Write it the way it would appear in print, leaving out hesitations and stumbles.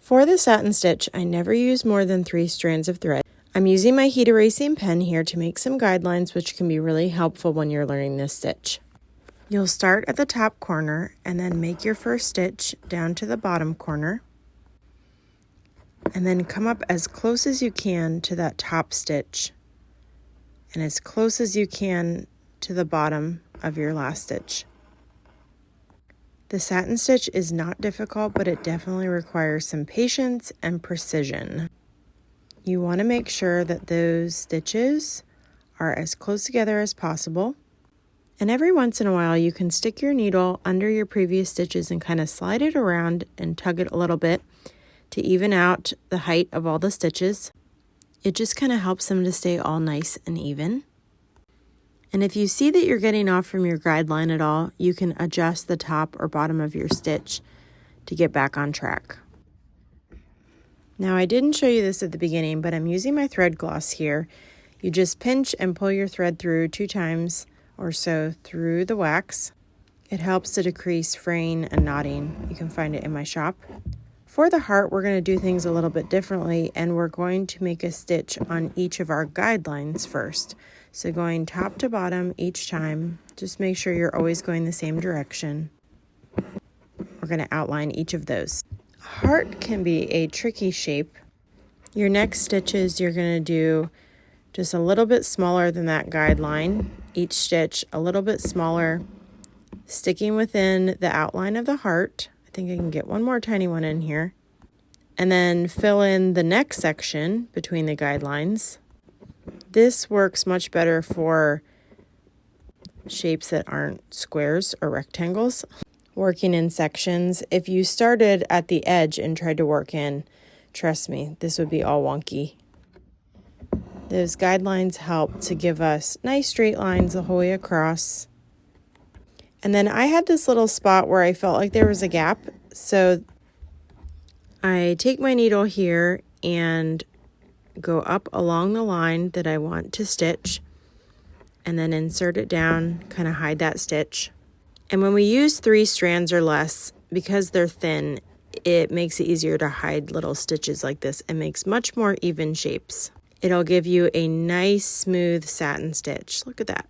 For the satin stitch, I never use more than 3 strands of thread. I'm using my heat erasing pen here to make some guidelines, which can be really helpful when you're learning this stitch. You'll start at the top corner and then make your first stitch down to the bottom corner, and then come up as close as you can to that top stitch and as close as you can to the bottom of your last stitch. The satin stitch is not difficult, but it definitely requires some patience and precision. You want to make sure that those stitches are as close together as possible. And every once in a while, you can stick your needle under your previous stitches and kind of slide it around and tug it a little bit to even out the height of all the stitches. It just kind of helps them to stay all nice and even. And if you see that you're getting off from your guideline at all, you can adjust the top or bottom of your stitch to get back on track. Now, I didn't show you this at the beginning, but I'm using my thread gloss here. You just pinch and pull your thread through 2 times or so through the wax. It helps to decrease fraying and knotting. You can find it in my shop. For the heart, we're going to do things a little bit differently, and we're going to make a stitch on each of our guidelines first. So going top to bottom each time, just make sure you're always going the same direction. We're going to outline each of those. Heart can be a tricky shape. Your next stitches, you're going to do just a little bit smaller than that guideline. Each stitch a little bit smaller, sticking within the outline of the heart. I think I can get one more tiny one in here. And then fill in the next section between the guidelines. This works much better for shapes that aren't squares or rectangles. Working in sections, if you started at the edge and tried to work in, trust me, this would be all wonky. Those guidelines help to give us nice straight lines the whole way across. And then I had this little spot where I felt like there was a gap, so I take my needle here and go up along the line that I want to stitch, and then insert it down, kind of hide that stitch. And when we use 3 strands or less, because they're thin, it makes it easier to hide little stitches like this and makes much more even shapes. It'll give you a nice smooth satin stitch. Look at that.